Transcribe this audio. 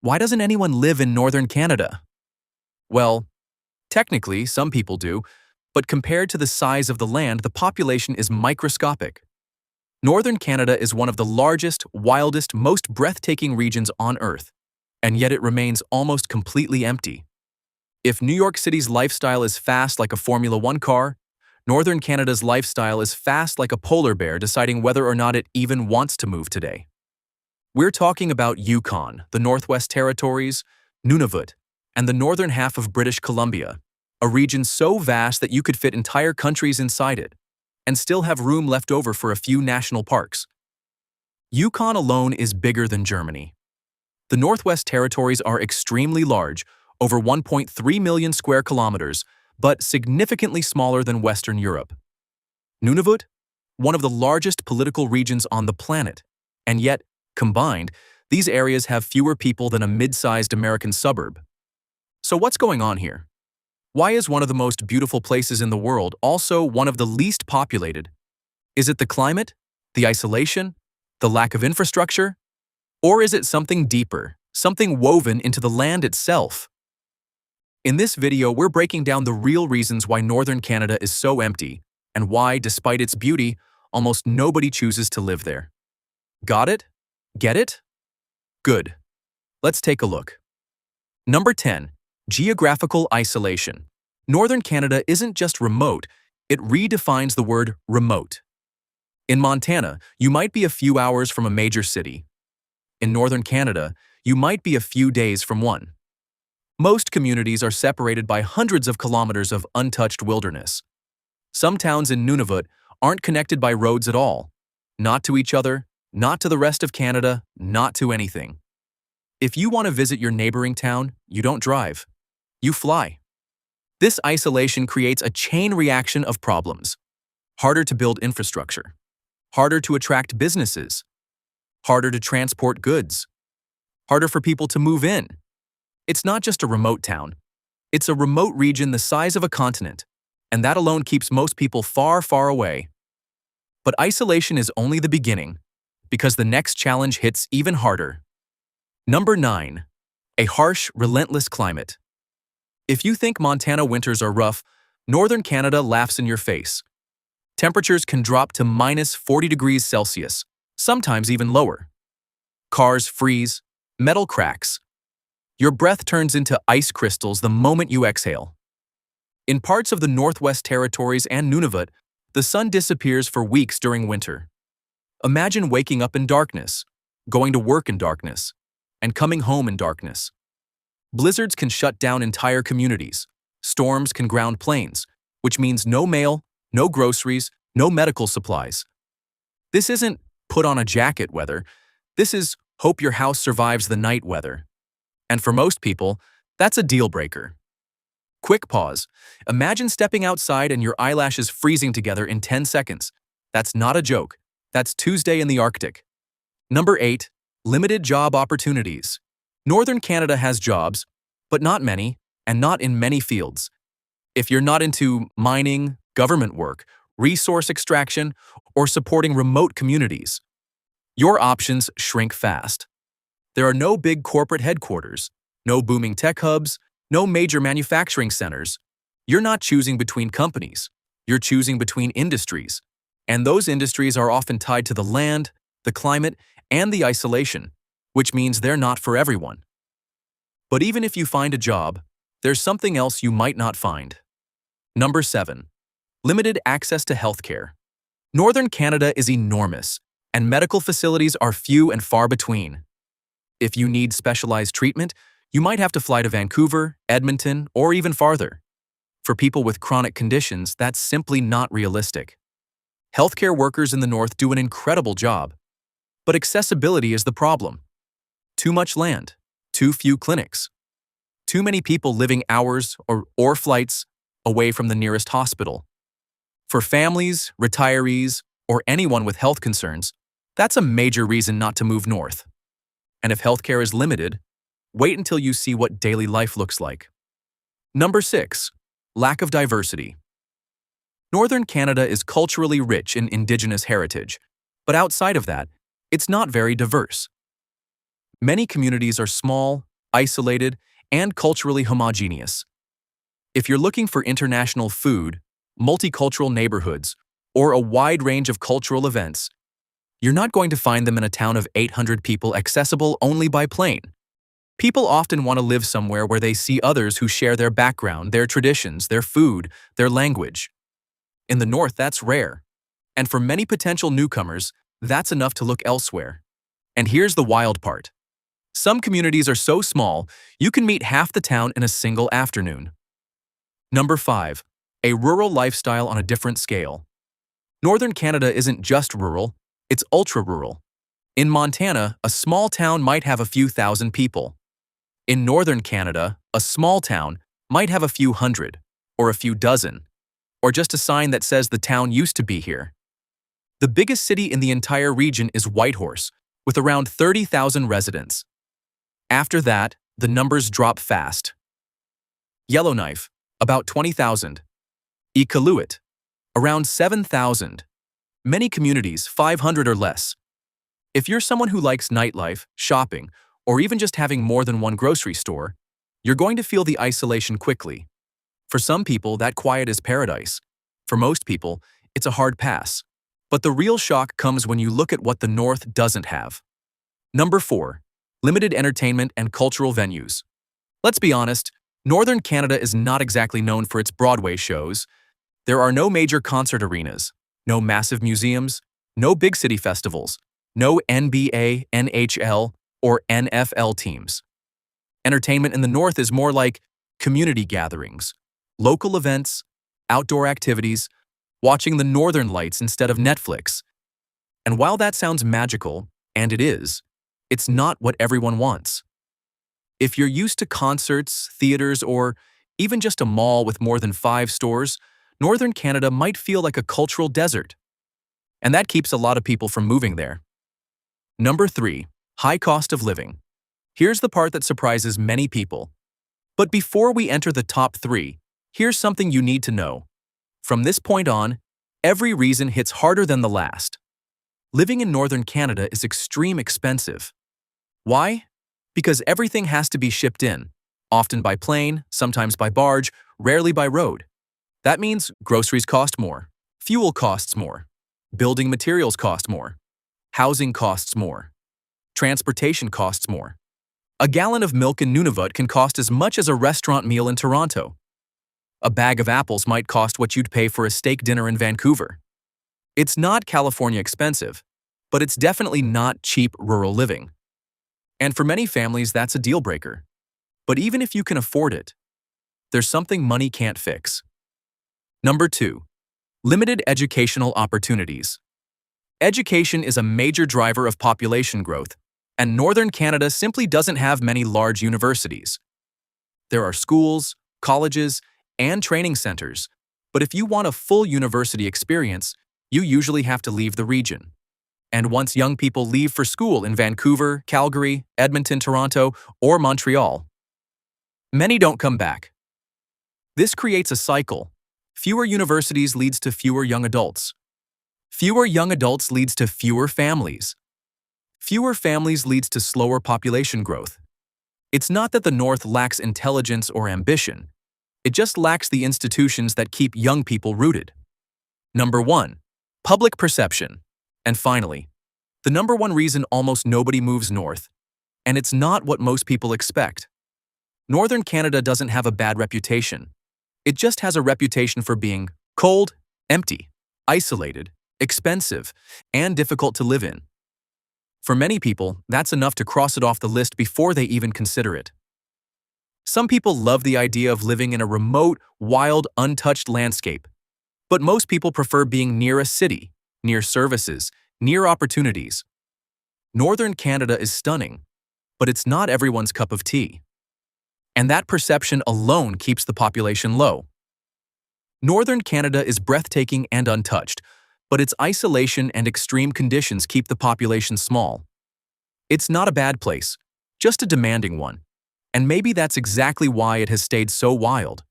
Why doesn't anyone live in northern Canada? Well, technically, some people do, but compared to the size of the land, the population is microscopic. Northern Canada is one of the largest, wildest, most breathtaking regions on Earth, and yet it remains almost completely empty. If New York City's lifestyle is fast like a Formula One car, Northern Canada's lifestyle is fast like a polar bear deciding whether or not it even wants to move today. We're talking about Yukon, the Northwest Territories, Nunavut, and the northern half of British Columbia, a region so vast that you could fit entire countries inside it, and still have room left over for a few national parks. Yukon alone is bigger than Germany. The Northwest Territories are extremely large, over 1.3 million square kilometers, but significantly smaller than Western Europe. Nunavut, one of the largest political regions on the planet, and yet, combined, these areas have fewer people than a mid-sized American suburb. So what's going on here? Why is one of the most beautiful places in the world also one of the least populated? Is it the climate, the isolation, the lack of infrastructure? Or is it something deeper, something woven into the land itself? In this video, we're breaking down the real reasons why northern Canada is so empty, and why, despite its beauty, almost nobody chooses to live there. Got it? Get it? Good. Let's take a look. Number 10. Geographical isolation. Northern Canada isn't just remote, it redefines the word remote. In Montana, you might be a few hours from a major city. In northern Canada, you might be a few days from one. Most communities are separated by hundreds of kilometers of untouched wilderness. Some towns in Nunavut aren't connected by roads at all. Not to each other, not to the rest of Canada, not to anything. If you want to visit your neighboring town, you don't drive. You fly. This isolation creates a chain reaction of problems. Harder to build infrastructure. Harder to attract businesses. Harder to transport goods. Harder for people to move in. It's not just a remote town. It's a remote region the size of a continent, and that alone keeps most people far, far away. But isolation is only the beginning, because the next challenge hits even harder. Number 9. A harsh, relentless climate. If you think Montana winters are rough, northern Canada laughs in your face. Temperatures can drop to minus 40 degrees Celsius, sometimes even lower. Cars freeze, metal cracks. Your breath turns into ice crystals the moment you exhale. In parts of the Northwest Territories and Nunavut, the sun disappears for weeks during winter. Imagine waking up in darkness, going to work in darkness, and coming home in darkness. Blizzards can shut down entire communities. Storms can ground planes, which means no mail, no groceries, no medical supplies. This isn't put on a jacket weather. This is hope your house survives the night weather. And for most people, that's a deal breaker. Quick pause. Imagine stepping outside and your eyelashes freezing together in 10 seconds. That's not a joke. That's Tuesday in the Arctic. Number 8. Limited job opportunities. Northern Canada has jobs, but not many, and not in many fields. If you're not into mining, government work, resource extraction, or supporting remote communities, your options shrink fast. There are no big corporate headquarters, no booming tech hubs, no major manufacturing centers. You're not choosing between companies. You're choosing between industries. And those industries are often tied to the land, the climate, and the isolation, which means they're not for everyone. But even if you find a job, there's something else you might not find. Number 7. Limited access to healthcare. Northern Canada is enormous, and medical facilities are few and far between. If you need specialized treatment, you might have to fly to Vancouver, Edmonton, or even farther. For people with chronic conditions, that's simply not realistic. Healthcare workers in the north do an incredible job, but accessibility is the problem. Too much land, too few clinics, too many people living hours or flights away from the nearest hospital. For families, retirees, or anyone with health concerns, that's a major reason not to move north. And if healthcare is limited, wait until you see what daily life looks like. Number 6. Lack of diversity. Northern Canada is culturally rich in Indigenous heritage, but outside of that, it's not very diverse. Many communities are small, isolated, and culturally homogeneous. If you're looking for international food, multicultural neighborhoods, or a wide range of cultural events, you're not going to find them in a town of 800 people accessible only by plane. People often want to live somewhere where they see others who share their background, their traditions, their food, their language. In the north, that's rare. And for many potential newcomers, that's enough to look elsewhere. And here's the wild part. Some communities are so small, you can meet half the town in a single afternoon. Number 5. A rural lifestyle on a different scale. Northern Canada isn't just rural, it's ultra-rural. In Montana, a small town might have a few thousand people. In northern Canada, a small town might have a few hundred, or a few dozen, or just a sign that says the town used to be here. The biggest city in the entire region is Whitehorse, with around 30,000 residents. After that, the numbers drop fast. Yellowknife, about 20,000. Iqaluit, around 7,000. Many communities, 500 or less. If you're someone who likes nightlife, shopping, or even just having more than one grocery store, you're going to feel the isolation quickly. For some people, that quiet is paradise. For most people, it's a hard pass. But the real shock comes when you look at what the North doesn't have. Number 4. Limited entertainment and cultural venues. Let's be honest, Northern Canada is not exactly known for its Broadway shows. There are no major concert arenas, no massive museums, no big city festivals, no NBA, NHL, or NFL teams. Entertainment in the North is more like community gatherings, local events, outdoor activities, watching the Northern Lights instead of Netflix. And while that sounds magical, and it is, it's not what everyone wants. If you're used to concerts, theaters, or even just a mall with more than 5 stores, Northern Canada might feel like a cultural desert. And that keeps a lot of people from moving there. Number 3. High cost of living. Here's the part that surprises many people. But before we enter the top 3, here's something you need to know. From this point on, every reason hits harder than the last. Living in Northern Canada is extremely expensive. Why? Because everything has to be shipped in, often by plane, sometimes by barge, rarely by road. That means groceries cost more, fuel costs more, building materials cost more, housing costs more, transportation costs more. A gallon of milk in Nunavut can cost as much as a restaurant meal in Toronto. A bag of apples might cost what you'd pay for a steak dinner in Vancouver. It's not California expensive, but it's definitely not cheap rural living. And for many families, that's a deal breaker. But even if you can afford it, there's something money can't fix. Number 2. Limited educational opportunities. Education is a major driver of population growth, and Northern Canada simply doesn't have many large universities. There are schools, colleges, and training centers, but if you want a full university experience, you usually have to leave the region. And once young people leave for school in Vancouver, Calgary, Edmonton, Toronto, or Montreal, many don't come back. This creates a cycle. Fewer universities leads to fewer young adults. Fewer young adults leads to fewer families. Fewer families leads to slower population growth. It's not that the North lacks intelligence or ambition. It just lacks the institutions that keep young people rooted. Number 1. Public perception. And finally, the number 1 reason almost nobody moves north, and it's not what most people expect. Northern Canada doesn't have a bad reputation. It just has a reputation for being cold, empty, isolated, expensive, and difficult to live in. For many people, that's enough to cross it off the list before they even consider it. Some people love the idea of living in a remote, wild, untouched landscape. But most people prefer being near a city, near services, near opportunities. Northern Canada is stunning, but it's not everyone's cup of tea. And that perception alone keeps the population low. Northern Canada is breathtaking and untouched, but its isolation and extreme conditions keep the population small. It's not a bad place, just a demanding one. And maybe that's exactly why it has stayed so wild.